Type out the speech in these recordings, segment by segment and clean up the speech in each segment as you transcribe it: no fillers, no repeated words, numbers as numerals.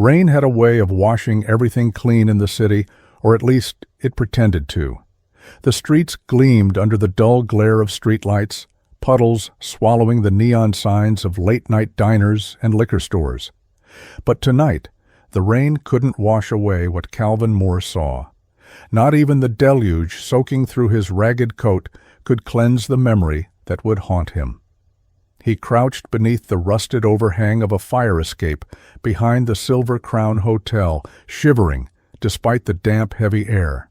Rain had a way of washing everything clean in the city, or at least it pretended to. The streets gleamed under the dull glare of streetlights, puddles swallowing the neon signs of late-night diners and liquor stores. But tonight, the rain couldn't wash away what Calvin Moore saw. Not even the deluge soaking through his ragged coat could cleanse the memory that would haunt him. He crouched beneath the rusted overhang of a fire escape behind the Silver Crown Hotel, shivering despite the damp, heavy air.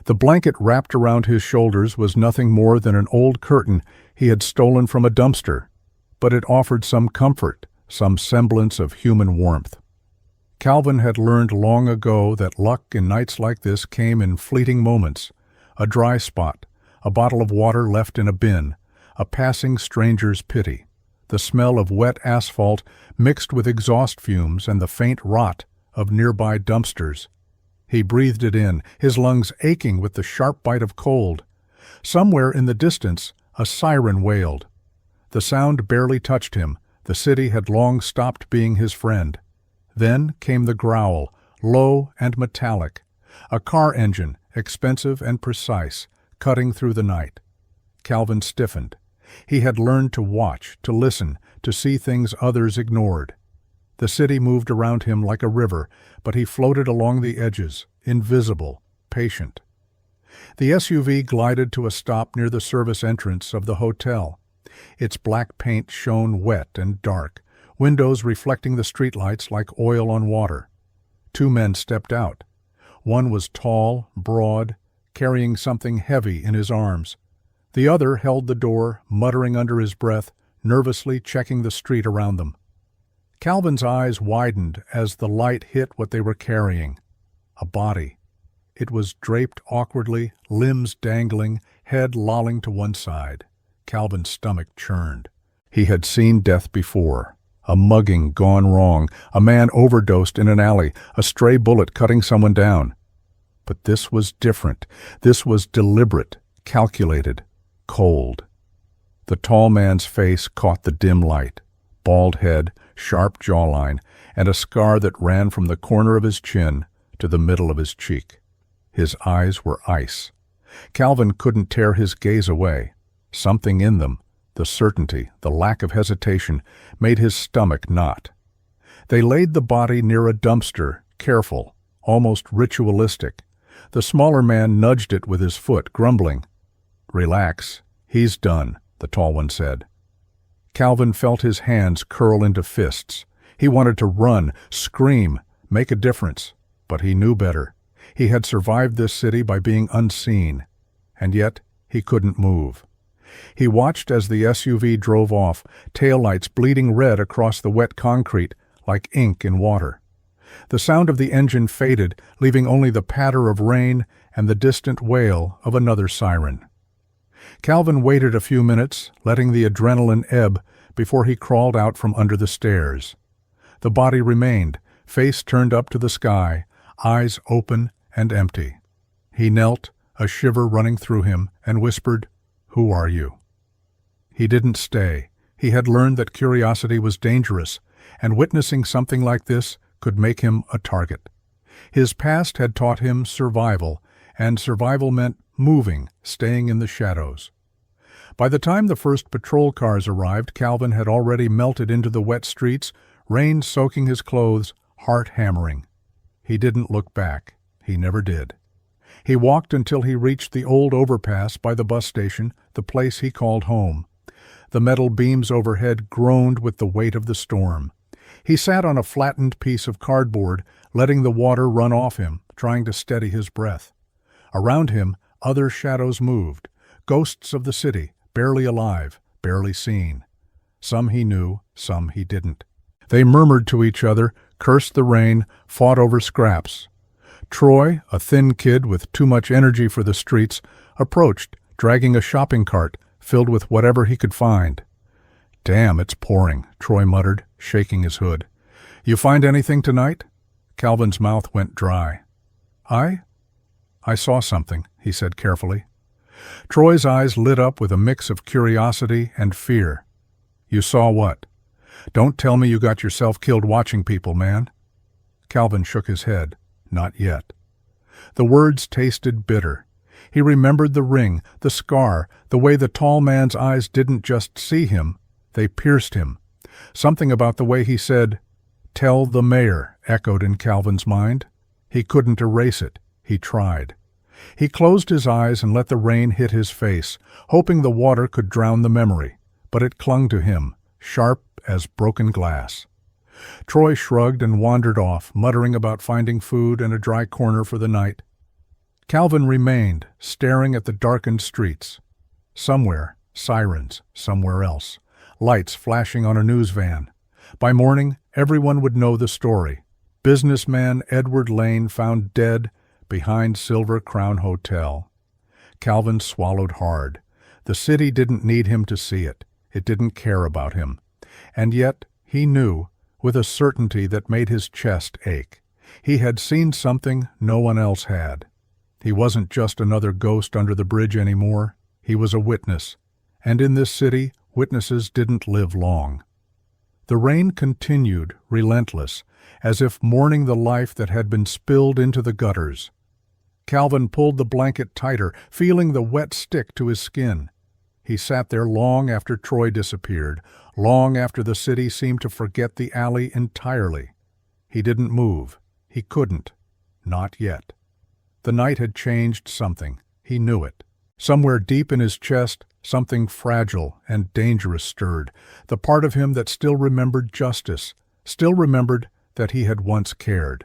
The blanket wrapped around his shoulders was nothing more than an old curtain he had stolen from a dumpster, but it offered some comfort, some semblance of human warmth. Calvin had learned long ago that luck in nights like this came in fleeting moments: a dry spot, a bottle of water left in a bin, a passing stranger's pity, the smell of wet asphalt mixed with exhaust fumes and the faint rot of nearby dumpsters. He breathed it in, his lungs aching with the sharp bite of cold. Somewhere in the distance, a siren wailed. The sound barely touched him. The city had long stopped being his friend. Then came the growl, low and metallic, a car engine, expensive and precise, cutting through the night. Calvin stiffened. He had learned to watch, to listen, to see things others ignored. The city moved around him like a river, but he floated along the edges, invisible, patient. The SUV glided to a stop near the service entrance of the hotel. Its black paint shone wet and dark, windows reflecting the streetlights like oil on water. Two men stepped out. One was tall, broad, carrying something heavy in his arms. The other held the door, muttering under his breath, nervously checking the street around them. Calvin's eyes widened as the light hit what they were carrying. A body. It was draped awkwardly, limbs dangling, head lolling to one side. Calvin's stomach churned. He had seen death before. A mugging gone wrong, a man overdosed in an alley, a stray bullet cutting someone down. But this was different. This was deliberate, calculated, cold. The tall man's face caught the dim light. Bald head, sharp jawline, and a scar that ran from the corner of his chin to the middle of his cheek. His eyes were ice. Calvin couldn't tear his gaze away. Something in them, the certainty, the lack of hesitation, made his stomach knot. They laid the body near a dumpster, careful, almost ritualistic. The smaller man nudged it with his foot, grumbling. "Relax, he's done," the tall one said. Calvin felt his hands curl into fists. He wanted to run, scream, make a difference, but he knew better. He had survived this city by being unseen, and yet he couldn't move. He watched as the SUV drove off, taillights bleeding red across the wet concrete like ink in water. The sound of the engine faded, leaving only the patter of rain and the distant wail of another siren. Calvin waited a few minutes, letting the adrenaline ebb before he crawled out from under the stairs. The body remained, face turned up to the sky, eyes open and empty. He knelt, a shiver running through him, and whispered, "Who are you?" He didn't stay. He had learned that curiosity was dangerous, and witnessing something like this could make him a target. His past had taught him survival, and survival meant moving, staying in the shadows. By the time the first patrol cars arrived, Calvin had already melted into the wet streets, rain soaking his clothes, heart hammering. He didn't look back. He never did. He walked until he reached the old overpass by the bus station, the place he called home. The metal beams overhead groaned with the weight of the storm. He sat on a flattened piece of cardboard, letting the water run off him, trying to steady his breath. Around him, other shadows moved, ghosts of the city, barely alive, barely seen. Some he knew, some he didn't. They murmured to each other, cursed the rain, fought over scraps. Troy, a thin kid with too much energy for the streets, approached, dragging a shopping cart filled with whatever he could find. "Damn, it's pouring," Troy muttered, shaking his hood. "You find anything tonight?" Calvin's mouth went dry. I saw something," he said carefully. Troy's eyes lit up with a mix of curiosity and fear. "You saw what? Don't tell me you got yourself killed watching people, man." Calvin shook his head. Not yet. The words tasted bitter. He remembered the ring, the scar, the way the tall man's eyes didn't just see him, they pierced him. Something about the way he said, "Tell the mayor," echoed in Calvin's mind. He couldn't erase it. He tried. He closed his eyes and let the rain hit his face, hoping the water could drown the memory, but it clung to him, sharp as broken glass. Troy shrugged and wandered off, muttering about finding food and a dry corner for the night. Calvin remained, staring at the darkened streets. Somewhere, sirens, somewhere else, lights flashing on a news van. By morning, everyone would know the story. Businessman Edward Lane found dead behind Silver Crown Hotel. Calvin swallowed hard. The city didn't need him to see it. It didn't care about him. And yet, he knew, with a certainty that made his chest ache. He had seen something no one else had. He wasn't just another ghost under the bridge anymore. He was a witness. And in this city, witnesses didn't live long. The rain continued, relentless, as if mourning the life that had been spilled into the gutters. Calvin pulled the blanket tighter, feeling the wet stick to his skin. He sat there long after Troy disappeared, long after the city seemed to forget the alley entirely. He didn't move. He couldn't. Not yet. The night had changed something. He knew it. Somewhere deep in his chest, something fragile and dangerous stirred, the part of him that still remembered justice, still remembered that he had once cared.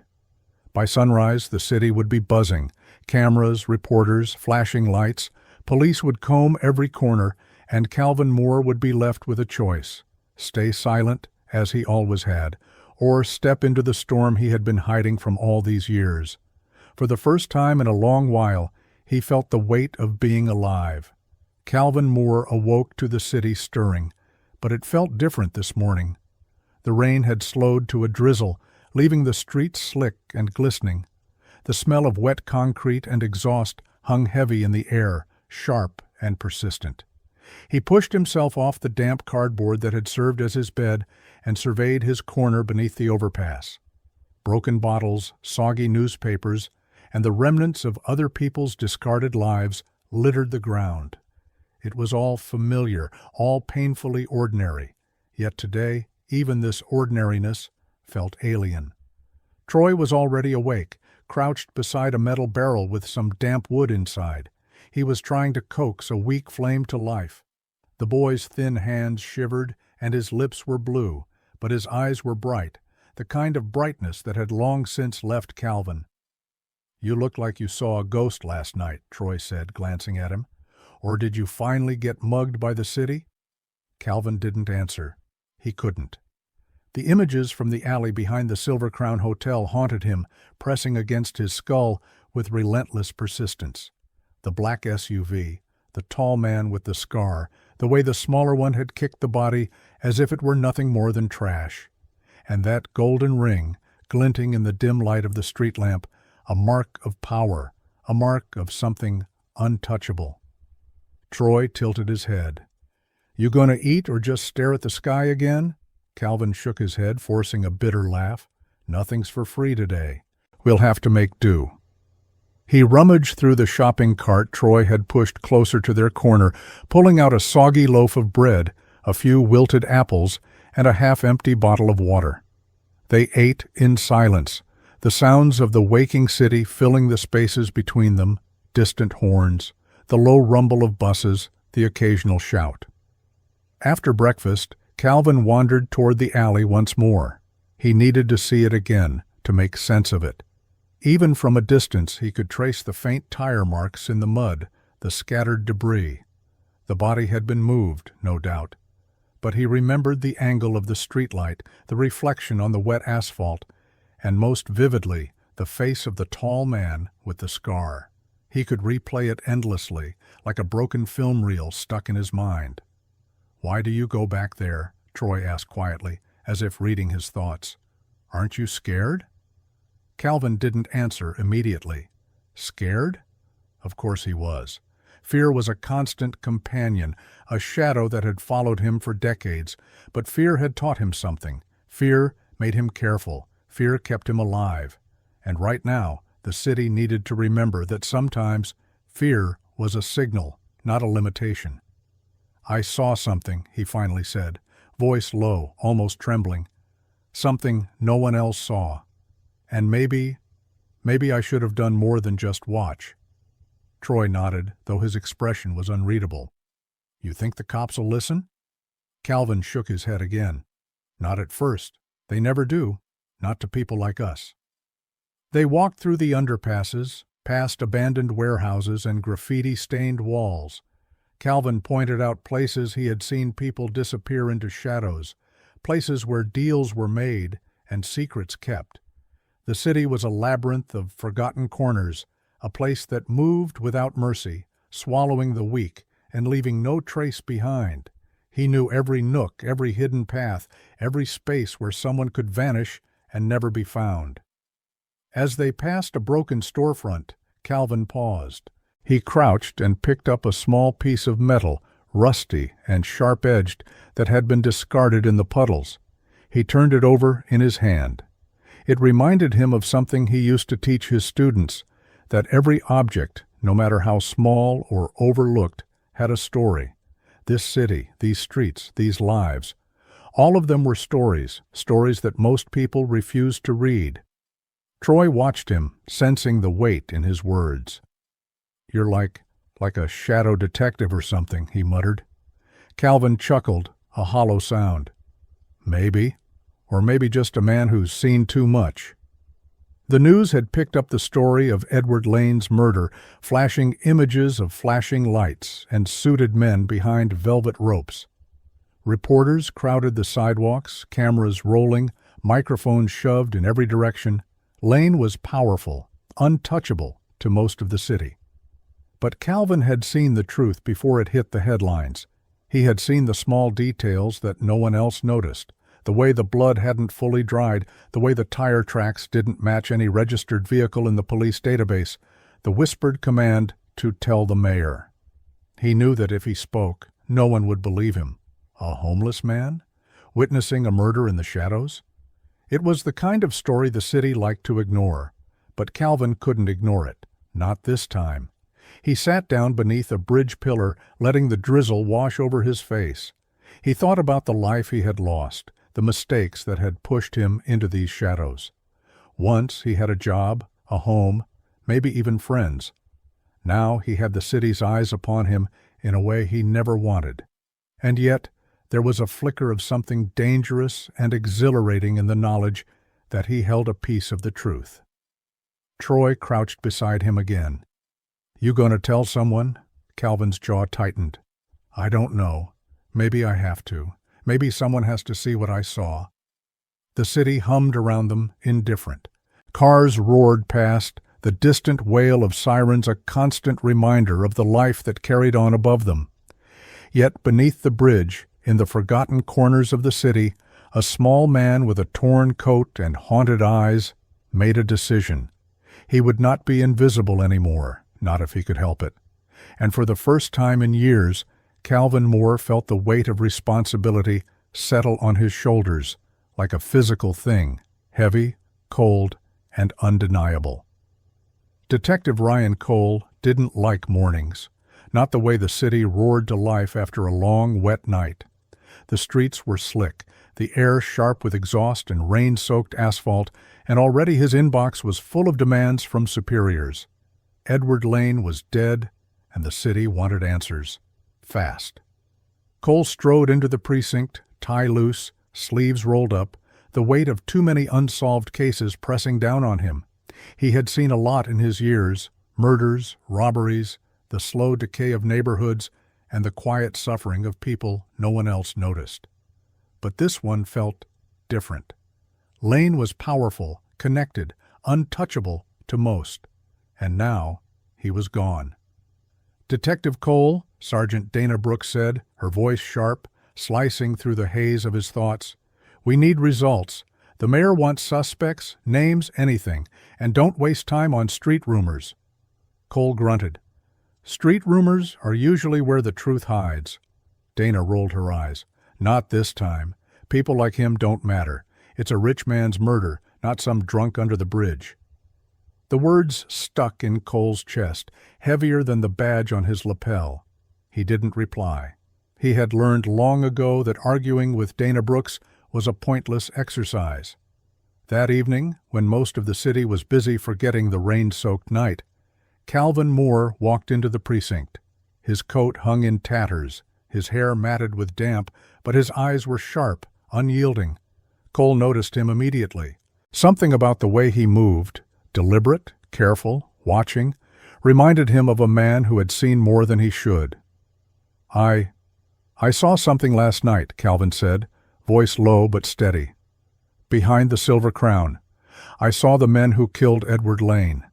By sunrise, the city would be buzzing. Cameras, reporters, flashing lights. Police would comb every corner, and Calvin Moore would be left with a choice: stay silent, as he always had, or step into the storm he had been hiding from all these years. For the first time in a long while, he felt the weight of being alive. Calvin Moore awoke to the city stirring, but it felt different this morning. The rain had slowed to a drizzle, leaving the streets slick and glistening. The smell of wet concrete and exhaust hung heavy in the air, sharp and persistent. He pushed himself off the damp cardboard that had served as his bed and surveyed his corner beneath the overpass. Broken bottles, soggy newspapers, and the remnants of other people's discarded lives littered the ground. It was all familiar, all painfully ordinary, yet today, even this ordinariness felt alien. Troy was already awake, crouched beside a metal barrel with some damp wood inside. He was trying to coax a weak flame to life. The boy's thin hands shivered and his lips were blue, but his eyes were bright, the kind of brightness that had long since left Calvin. "You looked like you saw a ghost last night," Troy said, glancing at him. "Or did you finally get mugged by the city?" Calvin didn't answer. He couldn't. The images from the alley behind the Silver Crown Hotel haunted him, pressing against his skull with relentless persistence. The black SUV, the tall man with the scar, the way the smaller one had kicked the body as if it were nothing more than trash. And that golden ring, glinting in the dim light of the street lamp, a mark of power, a mark of something untouchable. Troy tilted his head. "You gonna eat or just stare at the sky again?" Calvin shook his head, forcing a bitter laugh. "Nothing's for free today. We'll have to make do." He rummaged through the shopping cart Troy had pushed closer to their corner, pulling out a soggy loaf of bread, a few wilted apples, and a half-empty bottle of water. They ate in silence, the sounds of the waking city filling the spaces between them, distant horns, the low rumble of buses, the occasional shout. After breakfast, Calvin wandered toward the alley once more. He needed to see it again, to make sense of it. Even from a distance, he could trace the faint tire marks in the mud, the scattered debris. The body had been moved, no doubt. But he remembered the angle of the streetlight, the reflection on the wet asphalt, and most vividly, the face of the tall man with the scar. He could replay it endlessly, like a broken film reel stuck in his mind. "Why do you go back there?" Troy asked quietly, as if reading his thoughts. "Aren't you scared?" Calvin didn't answer immediately. Scared? Of course he was. Fear was a constant companion, a shadow that had followed him for decades, but fear had taught him something. Fear made him careful. Fear kept him alive, and right now the city needed to remember that sometimes fear was a signal, not a limitation. "I saw something," he finally said, voice low, almost trembling. "Something no one else saw. And maybe I should have done more than just watch." Troy nodded, though his expression was unreadable. "You think the cops will listen?" Calvin shook his head again. "Not at first. They never do. Not to people like us." They walked through the underpasses, past abandoned warehouses and graffiti-stained walls. Calvin pointed out places he had seen people disappear into shadows, places where deals were made and secrets kept. The city was a labyrinth of forgotten corners, a place that moved without mercy, swallowing the weak and leaving no trace behind. He knew every nook, every hidden path, every space where someone could vanish and never be found. As they passed a broken storefront, Calvin paused. He crouched and picked up a small piece of metal, rusty and sharp-edged, that had been discarded in the puddles. He turned it over in his hand. It reminded him of something he used to teach his students, that every object, no matter how small or overlooked, had a story. This city, these streets, these lives, all of them were stories, stories that most people refused to read. Troy watched him, sensing the weight in his words. "You're like a shadow detective or something," he muttered. Calvin chuckled, a hollow sound. "Maybe. Or maybe just a man who's seen too much." The news had picked up the story of Edward Lane's murder, flashing images of flashing lights and suited men behind velvet ropes. Reporters crowded the sidewalks, cameras rolling, microphones shoved in every direction. Lane was powerful, untouchable to most of the city. But Calvin had seen the truth before it hit the headlines. He had seen the small details that no one else noticed, the way the blood hadn't fully dried, the way the tire tracks didn't match any registered vehicle in the police database, the whispered command to tell the mayor. He knew that if he spoke, no one would believe him. A homeless man? Witnessing a murder in the shadows? It was the kind of story the city liked to ignore, but Calvin couldn't ignore it. Not this time. He sat down beneath a bridge pillar, letting the drizzle wash over his face. He thought about the life he had lost, the mistakes that had pushed him into these shadows. Once he had a job, a home, maybe even friends. Now he had the city's eyes upon him in a way he never wanted. And yet there was a flicker of something dangerous and exhilarating in the knowledge that he held a piece of the truth. Troy crouched beside him again. "You gonna tell someone?" Calvin's jaw tightened. "I don't know. Maybe I have to. Maybe someone has to see what I saw." The city hummed around them, indifferent. Cars roared past, the distant wail of sirens a constant reminder of the life that carried on above them. Yet beneath the bridge, in the forgotten corners of the city, a small man with a torn coat and haunted eyes made a decision. He would not be invisible anymore, not if he could help it. And for the first time in years, Calvin Moore felt the weight of responsibility settle on his shoulders, like a physical thing, heavy, cold, and undeniable. Detective Ryan Cole didn't like mornings, not the way the city roared to life after a long, wet night. The streets were slick, the air sharp with exhaust and rain-soaked asphalt, and already his inbox was full of demands from superiors. Edward Lane was dead, and the city wanted answers. Fast. Cole strode into the precinct, tie loose, sleeves rolled up, the weight of too many unsolved cases pressing down on him. He had seen a lot in his years: murders, robberies, the slow decay of neighborhoods, and the quiet suffering of people no one else noticed. But this one felt different. Lane was powerful, connected, untouchable to most, and now he was gone. "Detective Cole," Sergeant Dana Brooks said, her voice sharp, slicing through the haze of his thoughts, "we need results. The mayor wants suspects, names, anything, and don't waste time on street rumors." Cole grunted. "Street rumors are usually where the truth hides." Dana rolled her eyes. "Not this time. People like him don't matter. It's a rich man's murder, not some drunk under the bridge. The words stuck in Cole's chest, heavier than the badge on his lapel. He didn't reply. He had learned long ago that arguing with Dana Brooks was a pointless exercise. That evening, when most of the city was busy forgetting the rain-soaked night, Calvin Moore walked into the precinct. His coat hung in tatters, his hair matted with damp, but his eyes were sharp, unyielding. Cole noticed him immediately. Something about the way he moved, deliberate, careful, watching, reminded him of a man who had seen more than he should. I saw something last night, Calvin said, voice low but steady. Behind the Silver Crown. I saw the men who killed Edward Lane.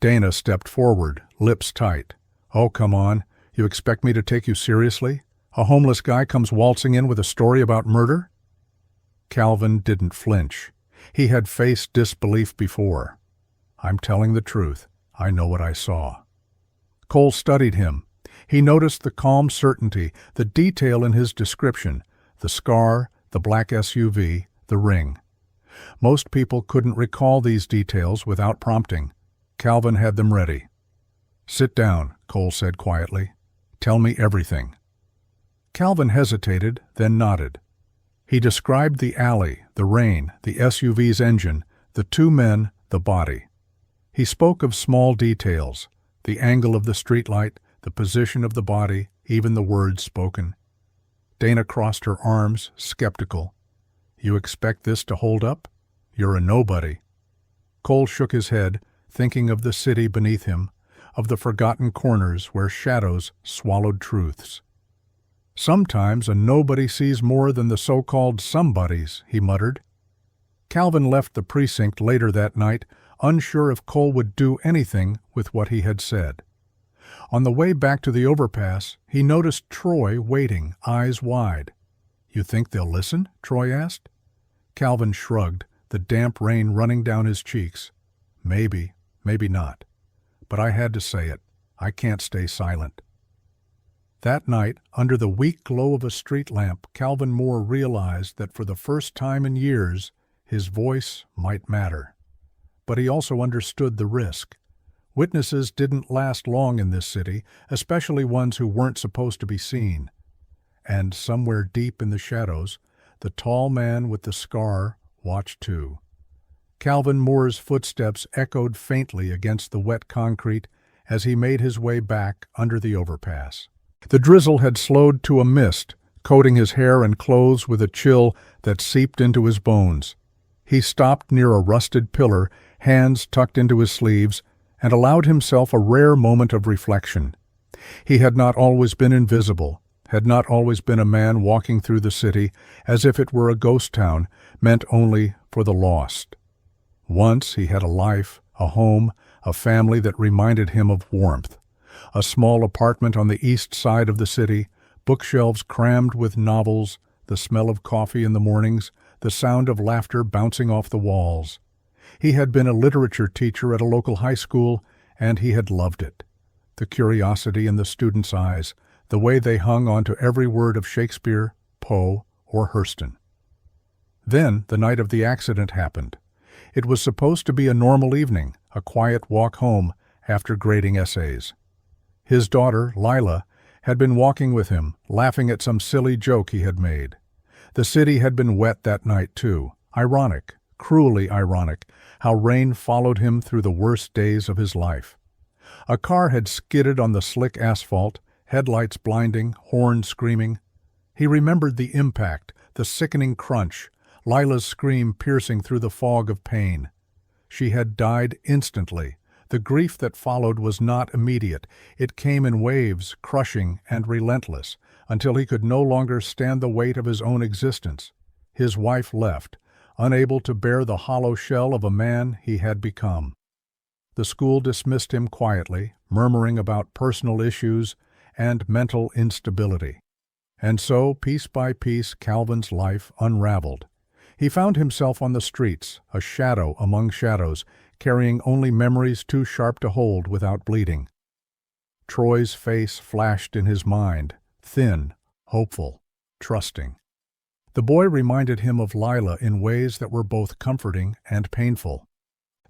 Dana stepped forward, lips tight. Oh, come on. You expect me to take you seriously? A homeless guy comes waltzing in with a story about murder? Calvin didn't flinch. He had faced disbelief before. I'm telling the truth. I know what I saw. Cole studied him. He noticed the calm certainty, the detail in his description, the scar, the black SUV, the ring. Most people couldn't recall these details without prompting. Calvin had them ready. Sit down, Cole said quietly. Tell me everything. Calvin hesitated, then nodded. He described the alley, the rain, the SUV's engine, the two men, the body. He spoke of small details, the angle of the streetlight, the position of the body, even the words spoken. Dana crossed her arms, skeptical. You expect this to hold up? You're a nobody. Cole shook his head, thinking of the city beneath him, of the forgotten corners where shadows swallowed truths. Sometimes a nobody sees more than the so-called somebodies, he muttered. Calvin left the precinct later that night, unsure if Cole would do anything with what he had said. On the way back to the overpass, he noticed Troy waiting, eyes wide. You think they'll listen? Troy asked. Calvin shrugged, the damp rain running down his cheeks. Maybe, maybe not. But I had to say it. I can't stay silent. That night, under the weak glow of a street lamp, Calvin Moore realized that for the first time in years, his voice might matter. But he also understood the risk. Witnesses didn't last long in this city, especially ones who weren't supposed to be seen. And somewhere deep in the shadows, the tall man with the scar watched too. Calvin Moore's footsteps echoed faintly against the wet concrete as he made his way back under the overpass. The drizzle had slowed to a mist, coating his hair and clothes with a chill that seeped into his bones. He stopped near a rusted pillar, hands tucked into his sleeves, and allowed himself a rare moment of reflection. He had not always been invisible, had not always been a man walking through the city as if it were a ghost town, meant only for the lost. Once he had a life, a home, a family that reminded him of warmth. A small apartment on the east side of the city, bookshelves crammed with novels, the smell of coffee in the mornings, the sound of laughter bouncing off the walls. He had been a literature teacher at a local high school, and he had loved it. The curiosity in the students' eyes, the way they hung onto every word of Shakespeare, Poe, or Hurston. Then the night of the accident happened. It was supposed to be a normal evening, a quiet walk home after grading essays. His daughter, Lila, had been walking with him, laughing at some silly joke he had made. The city had been wet that night, too. Ironic, cruelly ironic, how rain followed him through the worst days of his life. A car had skidded on the slick asphalt, headlights blinding, horn screaming. He remembered the impact, the sickening crunch, Lila's scream piercing through the fog of pain. She had died instantly. The grief that followed was not immediate. It came in waves, crushing and relentless, until he could no longer stand the weight of his own existence. His wife left, unable to bear the hollow shell of a man he had become. The school dismissed him quietly, murmuring about personal issues and mental instability. And so, piece by piece, Calvin's life unraveled. He found himself on the streets, a shadow among shadows, carrying only memories too sharp to hold without bleeding. Troy's face flashed in his mind, thin, hopeful, trusting. The boy reminded him of Lila in ways that were both comforting and painful.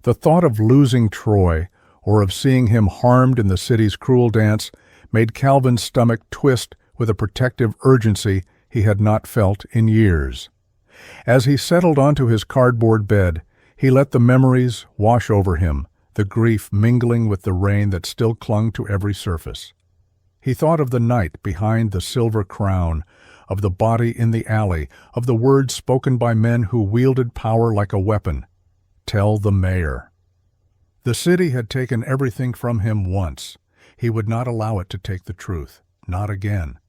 The thought of losing Troy, or of seeing him harmed in the city's cruel dance, made Calvin's stomach twist with a protective urgency he had not felt in years. As he settled onto his cardboard bed, he let the memories wash over him, the grief mingling with the rain that still clung to every surface. He thought of the night behind the silver crown, of the body in the alley, of the words spoken by men who wielded power like a weapon. Tell the mayor. The city had taken everything from him once. He would not allow it to take the truth. Not again.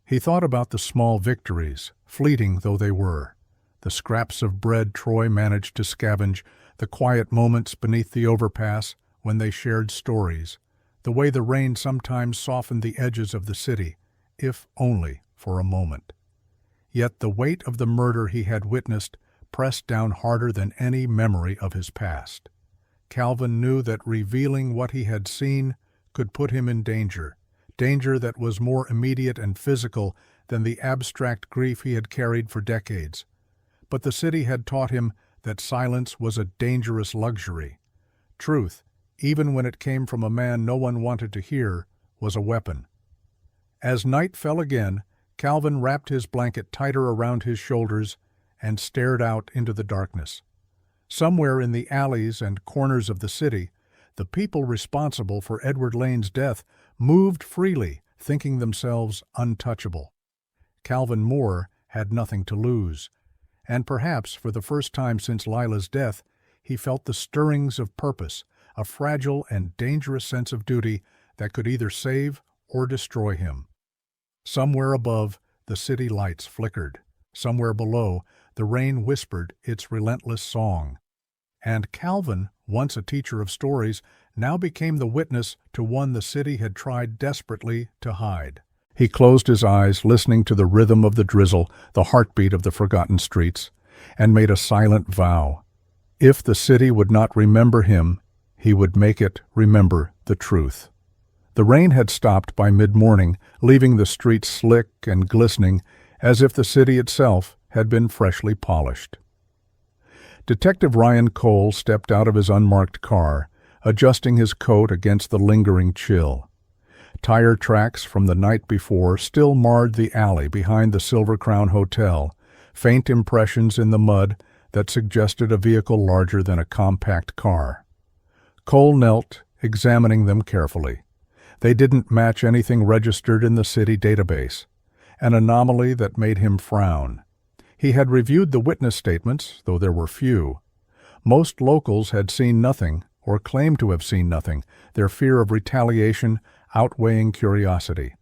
He thought about the small victories, fleeting though they were. The scraps of bread Troy managed to scavenge, the quiet moments beneath the overpass when they shared stories, the way the rain sometimes softened the edges of the city, if only for a moment. Yet the weight of the murder he had witnessed pressed down harder than any memory of his past. Calvin knew that revealing what he had seen could put him in danger, danger that was more immediate and physical than the abstract grief he had carried for decades. But the city had taught him that silence was a dangerous luxury. Truth, even when it came from a man no one wanted to hear, was a weapon. As night fell again, Calvin wrapped his blanket tighter around his shoulders and stared out into the darkness. Somewhere in the alleys and corners of the city, the people responsible for Edward Lane's death moved freely, thinking themselves untouchable. Calvin Moore had nothing to lose, and perhaps for the first time since Lila's death, he felt the stirrings of purpose, a fragile and dangerous sense of duty that could either save or destroy him. Somewhere above, the city lights flickered. Somewhere below, the rain whispered its relentless song. And Calvin, once a teacher of stories, now became the witness to one the city had tried desperately to hide. He closed his eyes, listening to the rhythm of the drizzle, the heartbeat of the forgotten streets, and made a silent vow. If the city would not remember him, he would make it remember the truth. The rain had stopped by mid-morning, leaving the streets slick and glistening, as if the city itself had been freshly polished. Detective Ryan Cole stepped out of his unmarked car, adjusting his coat against the lingering chill. Tire tracks from the night before still marred the alley behind the Silver Crown Hotel, faint impressions in the mud that suggested a vehicle larger than a compact car. Cole knelt, examining them carefully. They didn't match anything registered in the city database, an anomaly that made him frown. He had reviewed the witness statements, though there were few. Most locals had seen nothing, or claimed to have seen nothing, their fear of retaliation outweighing curiosity.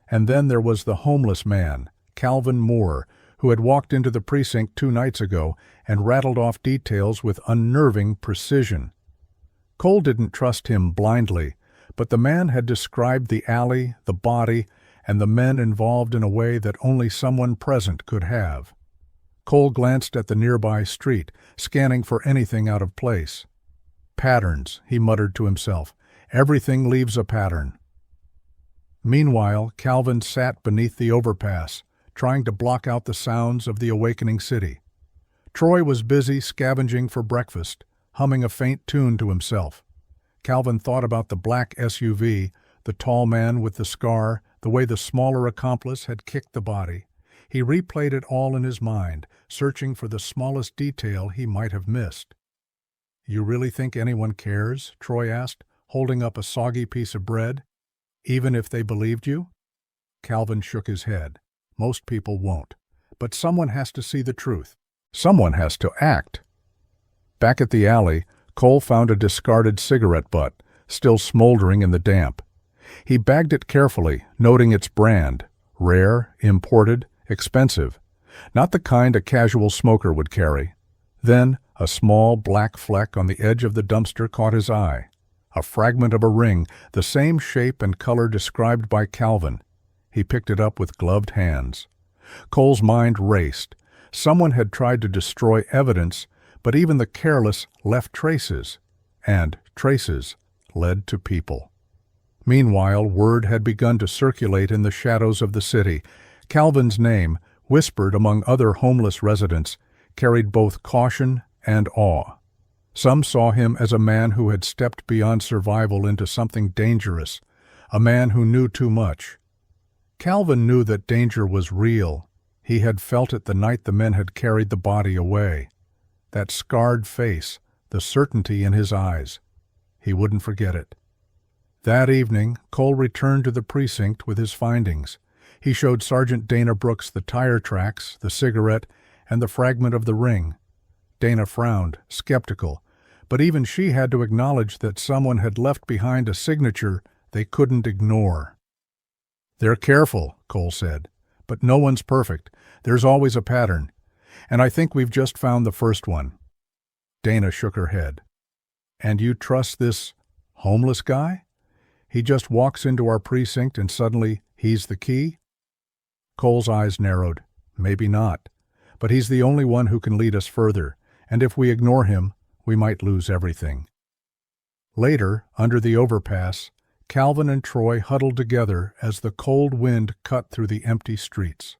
And then there was the homeless man, Calvin Moore, who had walked into the precinct 2 nights ago and rattled off details with unnerving precision. Cole didn't trust him blindly, but the man had described the alley, the body, and the men involved in a way that only someone present could have. Cole glanced at the nearby street, scanning for anything out of place. Patterns, he muttered to himself. Everything leaves a pattern. Meanwhile, Calvin sat beneath the overpass, trying to block out the sounds of the awakening city. Troy was busy scavenging for breakfast, humming a faint tune to himself. Calvin thought about the black SUV, the tall man with the scar, the way the smaller accomplice had kicked the body. He replayed it all in his mind, searching for the smallest detail he might have missed. "You really think anyone cares?" Troy asked, holding up a soggy piece of bread. "Even if they believed you?" Calvin shook his head. "Most people won't. But someone has to see the truth. Someone has to act." Back at the alley, Cole found a discarded cigarette butt, still smoldering in the damp. He bagged it carefully, noting its brand: rare, imported, expensive. Not the kind a casual smoker would carry. Then, a small black fleck on the edge of the dumpster caught his eye. A fragment of a ring, the same shape and color described by Calvin. He picked it up with gloved hands. Cole's mind raced. Someone had tried to destroy evidence, but even the careless left traces, and traces led to people. Meanwhile, word had begun to circulate in the shadows of the city. Calvin's name, whispered among other homeless residents, carried both caution and awe. Some saw him as a man who had stepped beyond survival into something dangerous, a man who knew too much. Calvin knew that danger was real. He had felt it the night the men had carried the body away. That scarred face, the certainty in his eyes. He wouldn't forget it. That evening, Cole returned to the precinct with his findings. He showed Sergeant Dana Brooks the tire tracks, the cigarette, and the fragment of the ring. Dana frowned, skeptical, but even she had to acknowledge that someone had left behind a signature they couldn't ignore. "They're careful," Cole said, "but no one's perfect. There's always a pattern. And I think we've just found the first one." Dana shook her head. "And you trust this homeless guy? He just walks into our precinct and suddenly he's the key?" Cole's eyes narrowed. "Maybe not. But he's the only one who can lead us further, and if we ignore him, we might lose everything." Later, under the overpass, Calvin and Troy huddled together as the cold wind cut through the empty streets.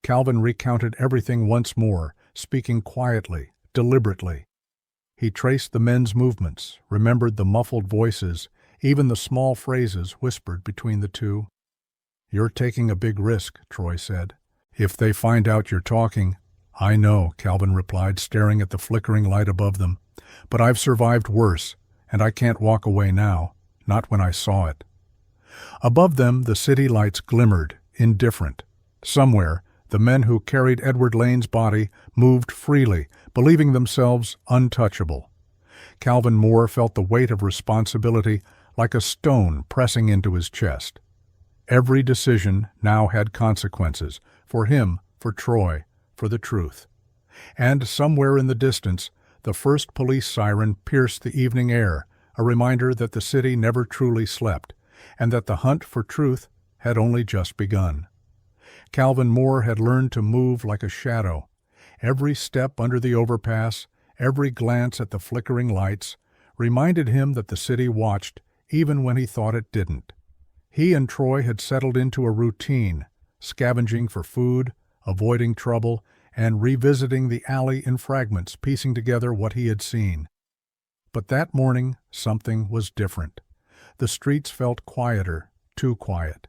Calvin recounted everything once more, speaking quietly, deliberately. He traced the men's movements, remembered the muffled voices, even the small phrases whispered between the two. "You're taking a big risk," Troy said. "If they find out you're talking—" "I know," Calvin replied, staring at the flickering light above them. "But I've survived worse, and I can't walk away now, not when I saw it." Above them, the city lights glimmered, indifferent. Somewhere, the men who carried Edward Lane's body moved freely, believing themselves untouchable. Calvin Moore felt the weight of responsibility like a stone pressing into his chest. Every decision now had consequences, for him, for Troy, for the truth. And somewhere in the distance, the first police siren pierced the evening air, a reminder that the city never truly slept, and that the hunt for truth had only just begun. Calvin Moore had learned to move like a shadow. Every step under the overpass, every glance at the flickering lights, reminded him that the city watched even when he thought it didn't. He and Troy had settled into a routine, scavenging for food, avoiding trouble, and revisiting the alley in fragments, piecing together what he had seen. But that morning, something was different. The streets felt quieter, too quiet.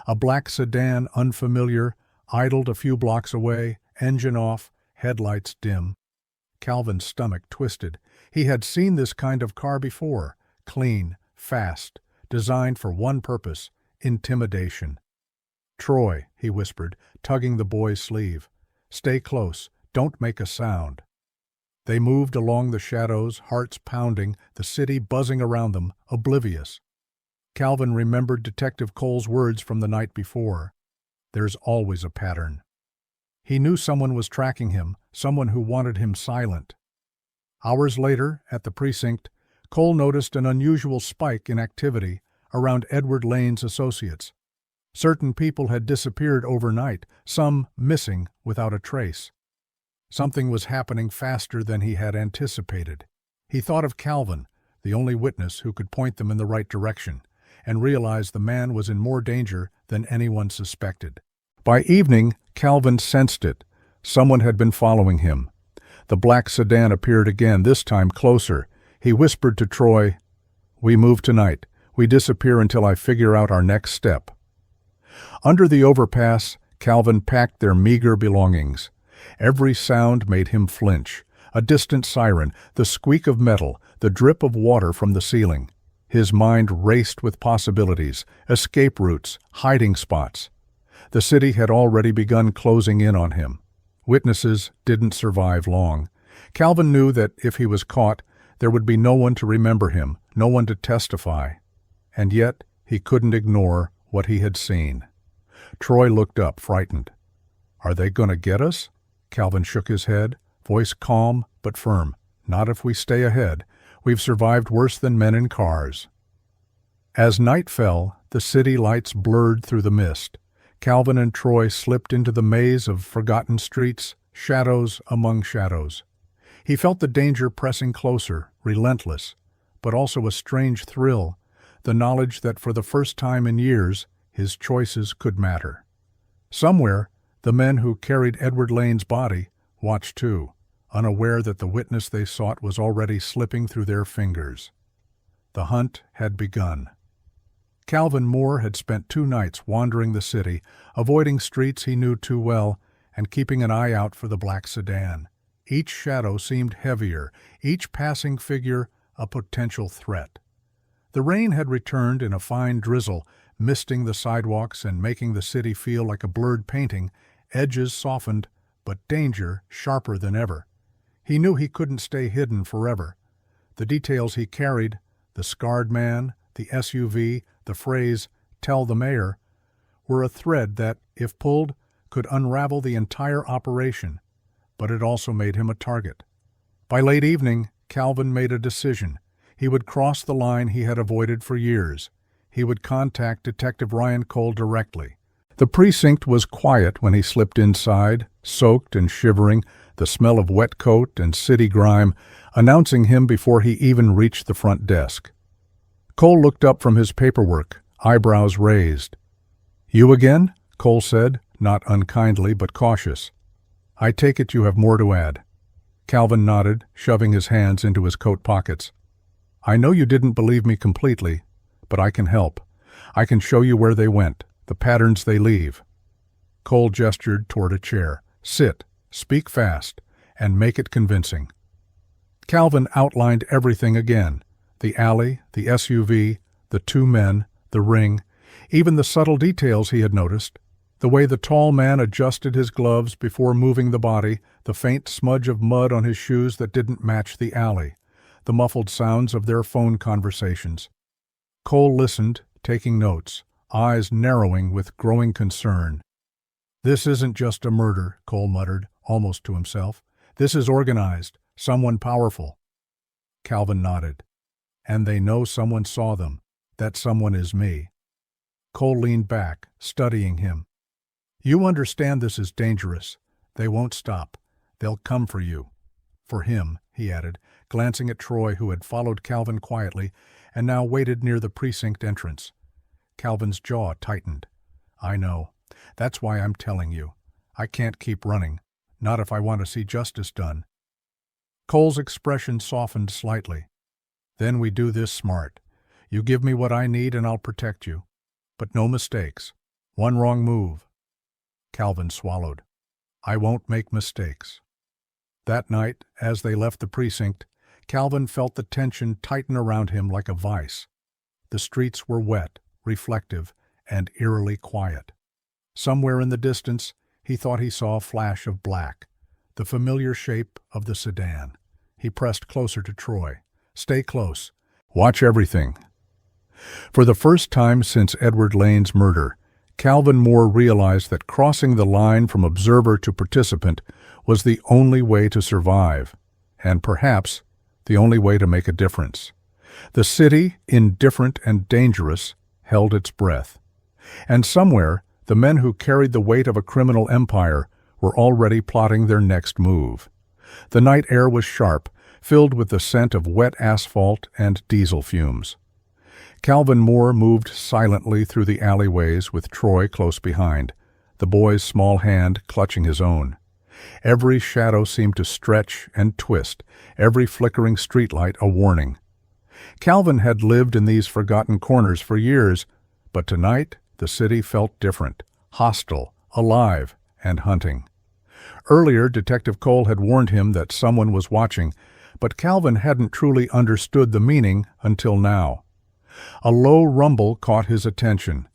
A black sedan, unfamiliar, idled a few blocks away, engine off, headlights dim. Calvin's stomach twisted. He had seen this kind of car before, clean, fast, designed for one purpose, intimidation. "Troy," he whispered, tugging the boy's sleeve. "Stay close. Don't make a sound." They moved along the shadows, hearts pounding, the city buzzing around them, oblivious. Calvin remembered Detective Cole's words from the night before. "There's always a pattern." He knew someone was tracking him, someone who wanted him silent. Hours later, at the precinct, Cole noticed an unusual spike in activity around Edward Lane's associates. Certain people had disappeared overnight, some missing without a trace. Something was happening faster than he had anticipated. He thought of Calvin, the only witness who could point them in the right direction, and realized the man was in more danger than anyone suspected. By evening, Calvin sensed it. Someone had been following him. The black sedan appeared again, this time closer. He whispered to Troy, "We move tonight. We disappear until I figure out our next step." Under the overpass, Calvin packed their meager belongings. Every sound made him flinch. A distant siren, the squeak of metal, the drip of water from the ceiling. His mind raced with possibilities, escape routes, hiding spots. The city had already begun closing in on him. Witnesses didn't survive long. Calvin knew that if he was caught, there would be no one to remember him, no one to testify. And yet, he couldn't ignore what he had seen. Troy looked up, frightened. "Are they going to get us?" Calvin shook his head, voice calm but firm. "Not if we stay ahead. We've survived worse than men in cars." As night fell, the city lights blurred through the mist. Calvin and Troy slipped into the maze of forgotten streets, shadows among shadows. He felt the danger pressing closer, relentless, but also a strange thrill, the knowledge that for the first time in years, his choices could matter. Somewhere, The men who carried Edward Lane's body watched too, unaware that the witness they sought was already slipping through their fingers. The hunt had begun. Calvin Moore had spent 2 nights wandering the city, avoiding streets he knew too well, and keeping an eye out for the black sedan. Each shadow seemed heavier, each passing figure a potential threat. The rain had returned in a fine drizzle, misting the sidewalks and making the city feel like a blurred painting, edges softened, but danger sharper than ever. He knew he couldn't stay hidden forever. The details he carried, the scarred man, the SUV, the phrase, "Tell the mayor," were a thread that, if pulled, could unravel the entire operation, but it also made him a target. By late evening, Calvin made a decision. He would cross the line he had avoided for years. He would contact Detective Ryan Cole directly. The precinct was quiet when he slipped inside, soaked and shivering, the smell of wet coat and city grime announcing him before he even reached the front desk. Cole looked up from his paperwork, eyebrows raised. "You again?" Cole said, not unkindly but cautious. "I take it you have more to add." Calvin nodded, shoving his hands into his coat pockets. "I know you didn't believe me completely, but I can help. I can show you where they went, the patterns they leave." Cole gestured toward a chair. "Sit, speak fast, and make it convincing." Calvin outlined everything again. The alley, the SUV, the 2 men, the ring, even the subtle details he had noticed. The way the tall man adjusted his gloves before moving the body, the faint smudge of mud on his shoes that didn't match the alley, the muffled sounds of their phone conversations. Cole listened, taking notes, eyes narrowing with growing concern. "This isn't just a murder," Cole muttered, almost to himself. "This is organized, someone powerful." Calvin nodded. "And they know someone saw them. That someone is me." Cole leaned back, studying him. "You understand this is dangerous. They won't stop. They'll come for you." "For him," he added, glancing at Troy, who had followed Calvin quietly and now waited near the precinct entrance. Calvin's jaw tightened. "I know. That's why I'm telling you. I can't keep running. Not if I want to see justice done." Cole's expression softened slightly. "Then we do this smart. You give me what I need and I'll protect you. But no mistakes. One wrong move." Calvin swallowed. "I won't make mistakes." That night, as they left the precinct, Calvin felt the tension tighten around him like a vice. The streets were wet, reflective, and eerily quiet. Somewhere in the distance, he thought he saw a flash of black, the familiar shape of the sedan. He pressed closer to Troy. "Stay close. Watch everything." For the first time since Edward Lane's murder, Calvin Moore realized that crossing the line from observer to participant was the only way to survive, and perhaps the only way to make a difference. The city, indifferent and dangerous, held its breath. And somewhere, the men who carried the weight of a criminal empire were already plotting their next move. The night air was sharp, filled with the scent of wet asphalt and diesel fumes. Calvin Moore moved silently through the alleyways with Troy close behind, the boy's small hand clutching his own. Every shadow seemed to stretch and twist, every flickering streetlight a warning. Calvin had lived in these forgotten corners for years, but tonight the city felt different, hostile, alive, and hunting. Earlier, Detective Cole had warned him that someone was watching, but Calvin hadn't truly understood the meaning until now. A low rumble caught his attention.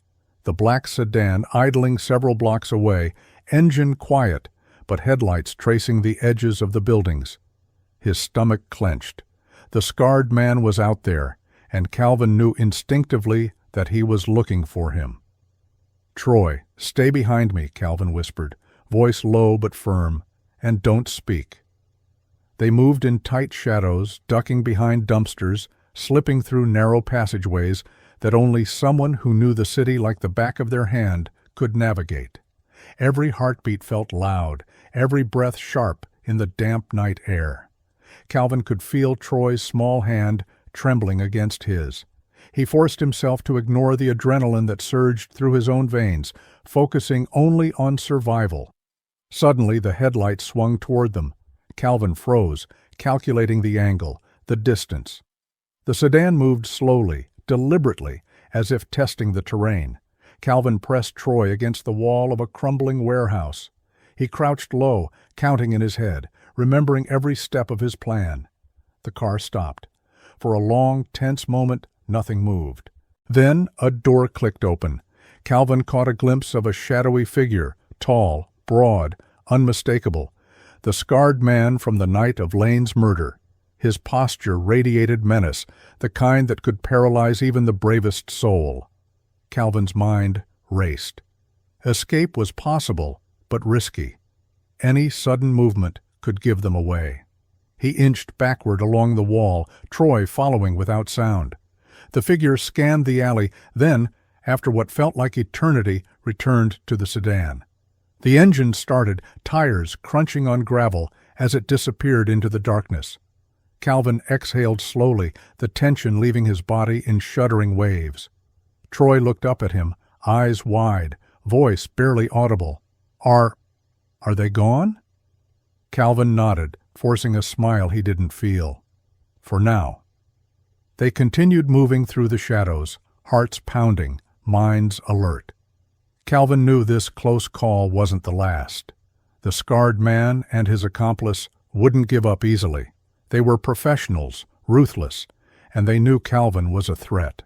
The black sedan idling several blocks away, engine quiet, but headlights tracing the edges of the buildings. His stomach clenched. The scarred man was out there, and Calvin knew instinctively that he was looking for him. "Troy, stay behind me," Calvin whispered, voice low but firm, "and don't speak." They moved in tight shadows, ducking behind dumpsters, slipping through narrow passageways that only someone who knew the city like the back of their hand could navigate. Every heartbeat felt loud, every breath sharp in the damp night air. Calvin could feel Troy's small hand trembling against his. He forced himself to ignore the adrenaline that surged through his own veins, focusing only on survival. Suddenly, the headlight swung toward them. Calvin froze, calculating the angle, the distance. The sedan moved slowly, deliberately, as if testing the terrain. Calvin pressed Troy against the wall of a crumbling warehouse. He crouched low, counting in his head, remembering every step of his plan. The car stopped. For a long, tense moment, nothing moved. Then a door clicked open. Calvin caught a glimpse of a shadowy figure, tall, broad, unmistakable. The scarred man from the night of Lane's murder. His posture radiated menace, the kind that could paralyze even the bravest soul. Calvin's mind raced. Escape was possible, but risky. Any sudden movement could give them away. He inched backward along the wall, Troy following without sound. The figure scanned the alley, then, after what felt like eternity, returned to the sedan. The engine started, tires crunching on gravel as it disappeared into the darkness. Calvin exhaled slowly, the tension leaving his body in shuddering waves. Troy looked up at him, eyes wide, voice barely audible. Are they gone?" Calvin nodded, forcing a smile he didn't feel. For now. They continued moving through the shadows, hearts pounding, minds alert. Calvin knew this close call wasn't the last. The scarred man and his accomplice wouldn't give up easily. They were professionals, ruthless, and they knew Calvin was a threat.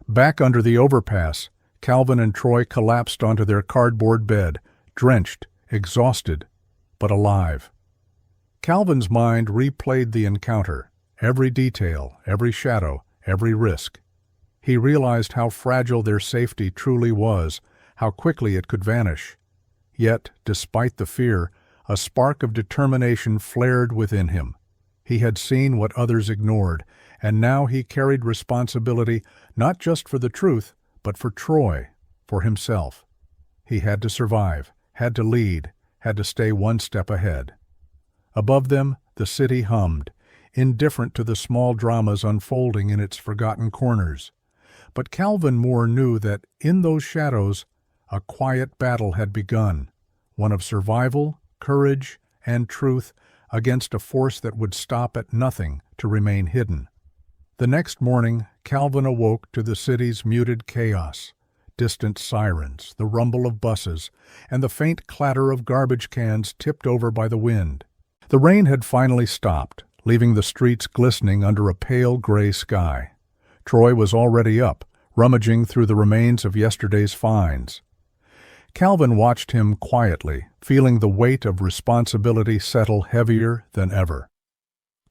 Back under the overpass, Calvin and Troy collapsed onto their cardboard bed, drenched, exhausted, but alive. Calvin's mind replayed the encounter, every detail, every shadow, every risk. He realized how fragile their safety truly was, how quickly it could vanish. Yet, despite the fear, a spark of determination flared within him. He had seen what others ignored, and now he carried responsibility not just for the truth, but for Troy, for himself. He had to survive, had to lead, had to stay one step ahead. Above them, the city hummed, indifferent to the small dramas unfolding in its forgotten corners. But Calvin Moore knew that in those shadows, a quiet battle had begun, one of survival, courage, and truth against a force that would stop at nothing to remain hidden. The next morning, Calvin awoke to the city's muted chaos, distant sirens, the rumble of buses, and the faint clatter of garbage cans tipped over by the wind. The rain had finally stopped, leaving the streets glistening under a pale gray sky. Troy was already up, rummaging through the remains of yesterday's finds. Calvin watched him quietly, feeling the weight of responsibility settle heavier than ever.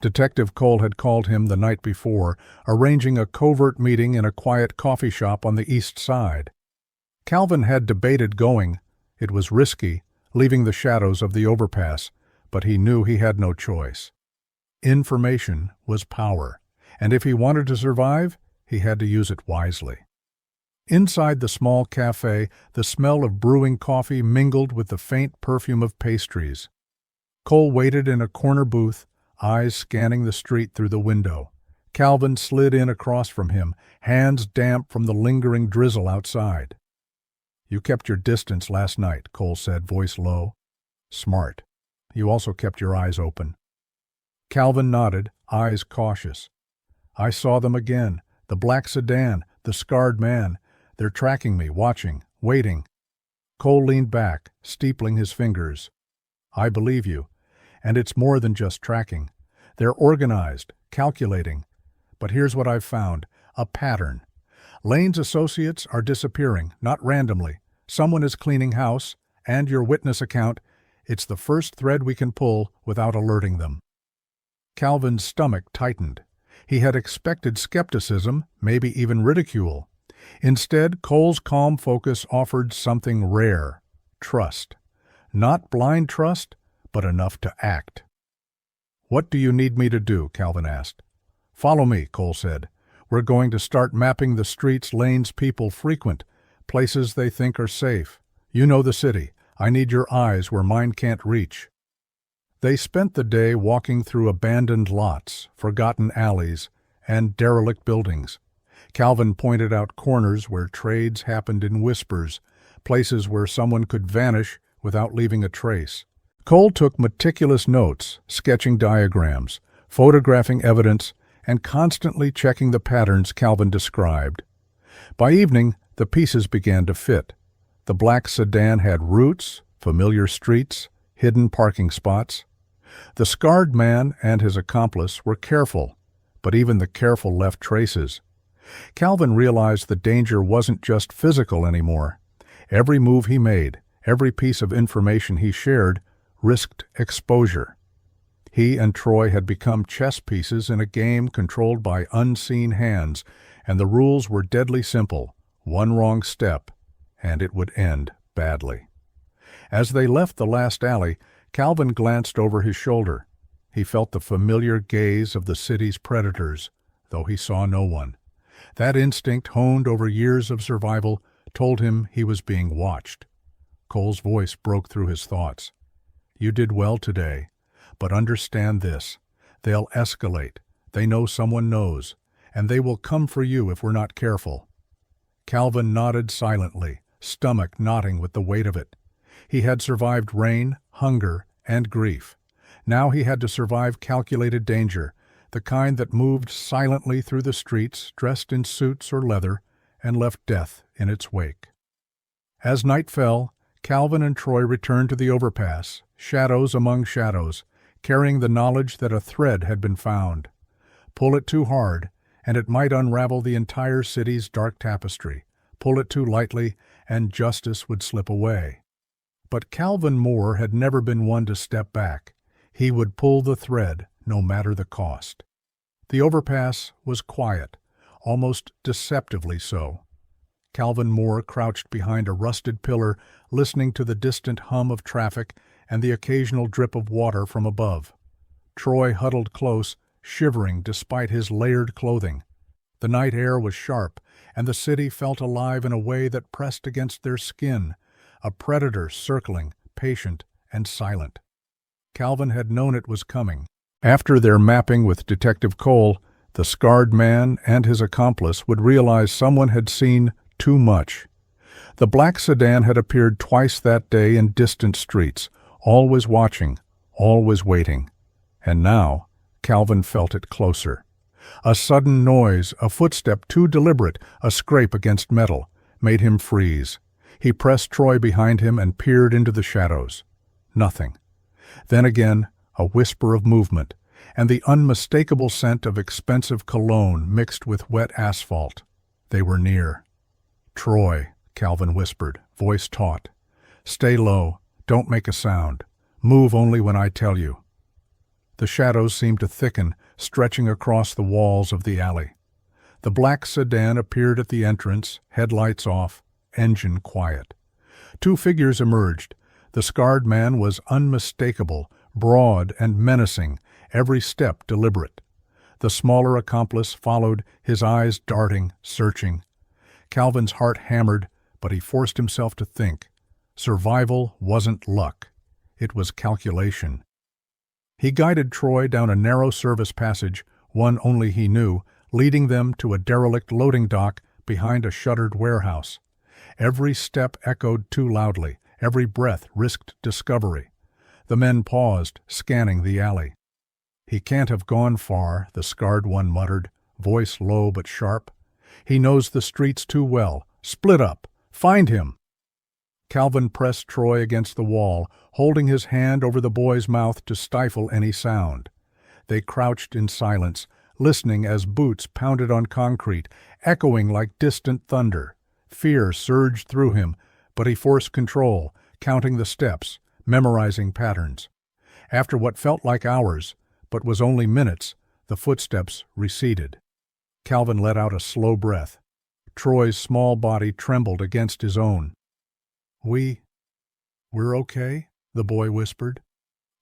Detective Cole had called him the night before, arranging a covert meeting in a quiet coffee shop on the east side. Calvin had debated going. It was risky, leaving the shadows of the overpass, but he knew he had no choice. Information was power, and if he wanted to survive, he had to use it wisely. Inside the small cafe, the smell of brewing coffee mingled with the faint perfume of pastries. Cole waited in a corner booth, eyes scanning the street through the window. Calvin slid in across from him, hands damp from the lingering drizzle outside. "You kept your distance last night," Cole said, voice low. "Smart. You also kept your eyes open." Calvin nodded, eyes cautious. "I saw them again. The black sedan, the scarred man. They're tracking me, watching, waiting." Cole leaned back, steepling his fingers. "I believe you. And it's more than just tracking. They're organized, calculating. But here's what I've found, a pattern. Lane's associates are disappearing, not randomly. Someone is cleaning house, and your witness account, it's the first thread we can pull without alerting them." Calvin's stomach tightened. He had expected skepticism, maybe even ridicule. Instead, Cole's calm focus offered something rare, trust. Not blind trust, but enough to act. "What do you need me to do?" Calvin asked. "Follow me," Cole said. "We're going to start mapping the streets Lane's people frequent, places they think are safe. You know the city. I need your eyes where mine can't reach." They spent the day walking through abandoned lots, forgotten alleys, and derelict buildings. Calvin pointed out corners where trades happened in whispers, places where someone could vanish without leaving a trace. Cole took meticulous notes, sketching diagrams, photographing evidence, and constantly checking the patterns Calvin described. By evening, the pieces began to fit. The black sedan had routes, familiar streets, hidden parking spots. The scarred man and his accomplice were careful, but even the careful left traces. Calvin realized the danger wasn't just physical anymore. Every move he made, every piece of information he shared, risked exposure. He and Troy had become chess pieces in a game controlled by unseen hands, and the rules were deadly simple. One wrong step, and it would end badly. As they left the last alley, Calvin glanced over his shoulder. He felt the familiar gaze of the city's predators, though he saw no one. That instinct, honed over years of survival, told him he was being watched. Cole's voice broke through his thoughts. "You did well today, but understand this. They'll escalate. They know someone knows, and they will come for you if we're not careful." Calvin nodded silently, stomach knotting with the weight of it. He had survived rain, hunger, and grief. Now he had to survive calculated danger, the kind that moved silently through the streets, dressed in suits or leather, and left death in its wake. As night fell, Calvin and Troy returned to the overpass, shadows among shadows, carrying the knowledge that a thread had been found. Pull it too hard, and it might unravel the entire city's dark tapestry. Pull it too lightly, and justice would slip away. But Calvin Moore had never been one to step back. He would pull the thread, no matter the cost. The overpass was quiet, almost deceptively so. Calvin Moore crouched behind a rusted pillar, listening to the distant hum of traffic and the occasional drip of water from above. Troy huddled close, shivering despite his layered clothing. The night air was sharp, and the city felt alive in a way that pressed against their skin, a predator circling, patient and silent. Calvin had known it was coming. After their mapping with Detective Cole, the scarred man and his accomplice would realize someone had seen too much. The black sedan had appeared twice that day in distant streets, always watching, always waiting. And now, Calvin felt it closer. A sudden noise, a footstep too deliberate, a scrape against metal, made him freeze. He pressed Troy behind him and peered into the shadows. Nothing. Then again, a whisper of movement, and the unmistakable scent of expensive cologne mixed with wet asphalt. They were near. "Troy," Calvin whispered, voice taut. "Stay low. Don't make a sound. Move only when I tell you." The shadows seemed to thicken, stretching across the walls of the alley. The black sedan appeared at the entrance, headlights off, engine quiet. Two figures emerged. The scarred man was unmistakable, broad and menacing, every step deliberate. The smaller accomplice followed, his eyes darting, searching. Calvin's heart hammered, but he forced himself to think. Survival wasn't luck. It was calculation. He guided Troy down a narrow service passage, one only he knew, leading them to a derelict loading dock behind a shuttered warehouse. Every step echoed too loudly. Every breath risked discovery. The men paused, scanning the alley. "He can't have gone far," the scarred one muttered, voice low but sharp. "He knows the streets too well. Split up. Find him." Calvin pressed Troy against the wall, holding his hand over the boy's mouth to stifle any sound. They crouched in silence, listening as boots pounded on concrete, echoing like distant thunder. Fear surged through him, but he forced control, counting the steps, memorizing patterns. After what felt like hours, but was only minutes, the footsteps receded. Calvin let out a slow breath. Troy's small body trembled against his own. We're okay?" the boy whispered.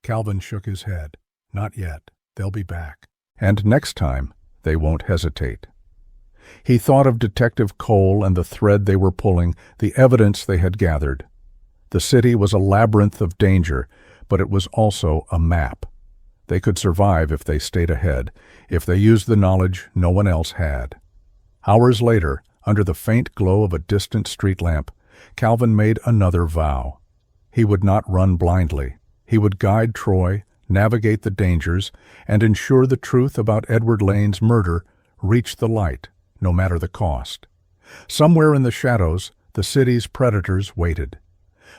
Calvin shook his head. "Not yet. They'll be back. And next time, they won't hesitate." He thought of Detective Cole and the thread they were pulling, the evidence they had gathered. The city was a labyrinth of danger, but it was also a map. They could survive if they stayed ahead, if they used the knowledge no one else had. Hours later, under the faint glow of a distant street lamp, Calvin made another vow. He would not run blindly. He would guide Troy, navigate the dangers, and ensure the truth about Edward Lane's murder reached the light, no matter the cost. Somewhere in the shadows, the city's predators waited.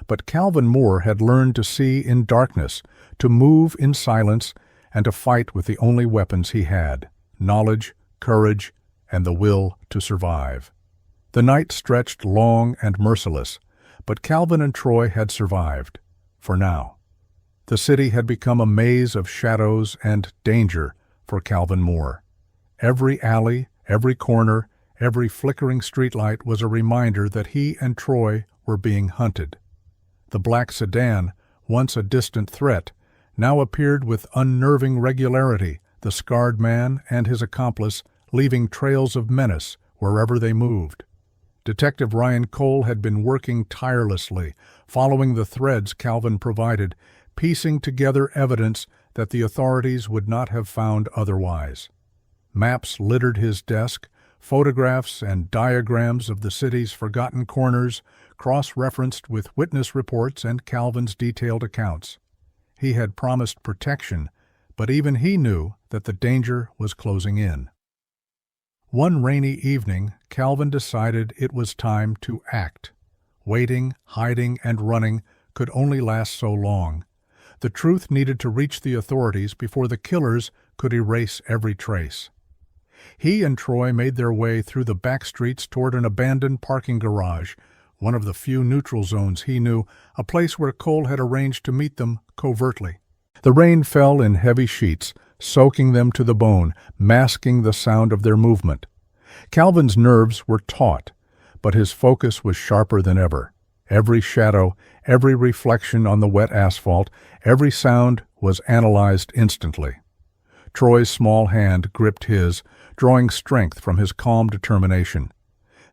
But Calvin Moore had learned to see in darkness, to move in silence, and to fight with the only weapons he had: knowledge, courage, and the will to survive. The night stretched long and merciless, but Calvin and Troy had survived, for now. The city had become a maze of shadows and danger for Calvin Moore. Every alley, every corner, every flickering streetlight was a reminder that he and Troy were being hunted. The black sedan, once a distant threat, now appeared with unnerving regularity, the scarred man and his accomplice leaving trails of menace wherever they moved. Detective Ryan Cole had been working tirelessly, following the threads Calvin provided, piecing together evidence that the authorities would not have found otherwise. Maps littered his desk, photographs and diagrams of the city's forgotten corners, cross-referenced with witness reports and Calvin's detailed accounts. He had promised protection, but even he knew that the danger was closing in. One rainy evening, Calvin decided it was time to act. Waiting, hiding, and running could only last so long. The truth needed to reach the authorities before the killers could erase every trace. He and Troy made their way through the back streets toward an abandoned parking garage, one of the few neutral zones he knew, a place where Cole had arranged to meet them covertly. The rain fell in heavy sheets, soaking them to the bone, masking the sound of their movement. Calvin's nerves were taut, but his focus was sharper than ever. Every shadow, every reflection on the wet asphalt, every sound was analyzed instantly. Troy's small hand gripped his, drawing strength from his calm determination.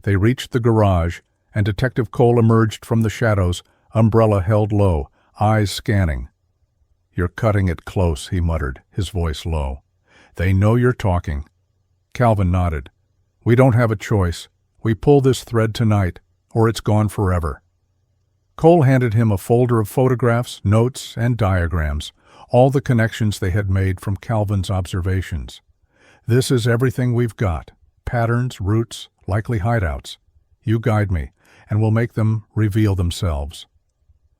They reached the garage, and Detective Cole emerged from the shadows, umbrella held low, eyes scanning. "You're cutting it close," he muttered, his voice low. "They know you're talking." Calvin nodded. "We don't have a choice. We pull this thread tonight, or it's gone forever." Cole handed him a folder of photographs, notes, and diagrams, all the connections they had made from Calvin's observations. "This is everything we've got: patterns, routes, likely hideouts. You guide me, and we'll make them reveal themselves."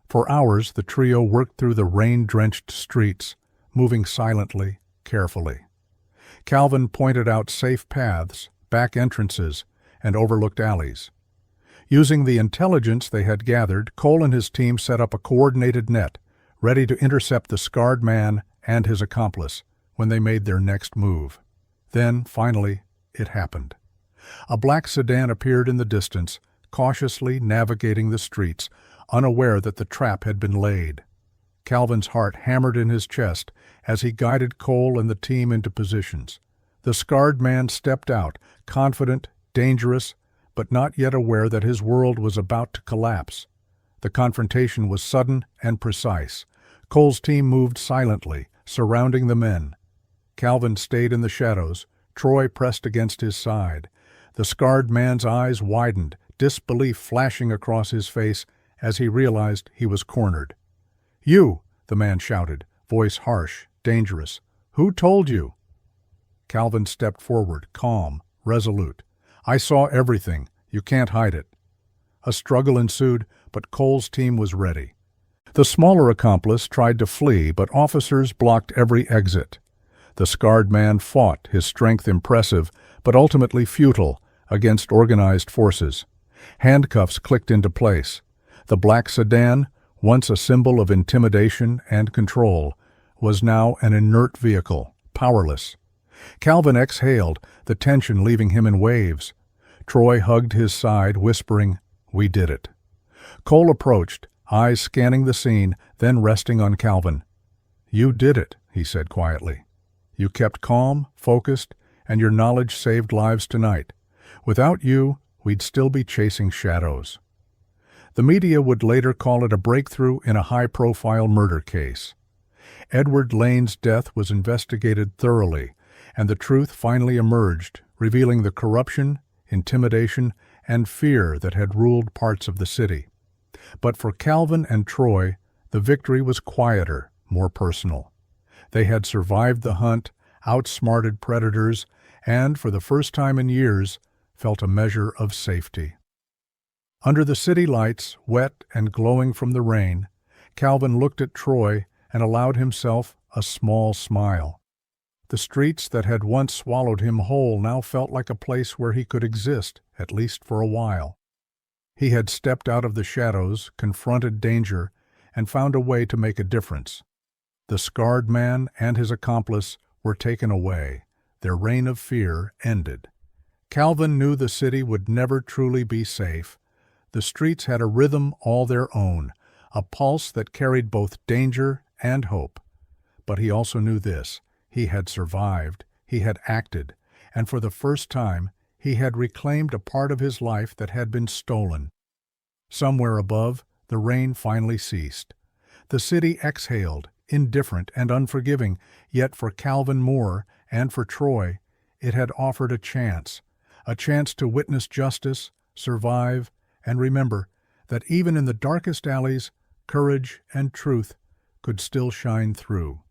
For hours the trio worked through the rain-drenched streets, moving silently, carefully. Calvin pointed out safe paths, back entrances, and overlooked alleys. Using the intelligence they had gathered, Cole and his team set up a coordinated net, ready to intercept the scarred man and his accomplice when they made their next move. Then, finally, it happened. A black sedan appeared in the distance, cautiously navigating the streets, unaware that the trap had been laid. Calvin's heart hammered in his chest as he guided Cole and the team into positions. The scarred man stepped out, confident, dangerous, but not yet aware that his world was about to collapse. The confrontation was sudden and precise. Cole's team moved silently, surrounding the men. Calvin stayed in the shadows. Troy pressed against his side. The scarred man's eyes widened, disbelief flashing across his face as he realized he was cornered. "You!" the man shouted, voice harsh, dangerous. "Who told you?" Calvin stepped forward, calm, resolute. "I saw everything. You can't hide it." A struggle ensued, but Cole's team was ready. The smaller accomplice tried to flee, but officers blocked every exit. The scarred man fought, his strength impressive, but ultimately futile, against organized forces. Handcuffs clicked into place. The black sedan, once a symbol of intimidation and control, was now an inert vehicle, powerless. Calvin exhaled, the tension leaving him in waves. Troy hugged his side, whispering, "We did it." Cole approached, eyes scanning the scene, then resting on Calvin. "You did it," he said quietly. "You kept calm, focused, and your knowledge saved lives tonight. Without you, we'd still be chasing shadows." The media would later call it a breakthrough in a high-profile murder case. Edward Lane's death was investigated thoroughly, and the truth finally emerged, revealing the corruption, intimidation, and fear that had ruled parts of the city. But for Calvin and Troy, the victory was quieter, more personal. They had survived the hunt, outsmarted predators, and, for the first time in years, felt a measure of safety. Under the city lights, wet and glowing from the rain, Calvin looked at Troy and allowed himself a small smile. The streets that had once swallowed him whole now felt like a place where he could exist, at least for a while. He had stepped out of the shadows, confronted danger, and found a way to make a difference. The scarred man and his accomplice were taken away. Their reign of fear ended. Calvin knew the city would never truly be safe. The streets had a rhythm all their own, a pulse that carried both danger and hope. But he also knew this: he had survived, he had acted, and for the first time he had reclaimed a part of his life that had been stolen. Somewhere above, the rain finally ceased. The city exhaled, indifferent and unforgiving, yet for Calvin Moore and for Troy, it had offered a chance to witness justice, survive, and remember that even in the darkest alleys, courage and truth could still shine through.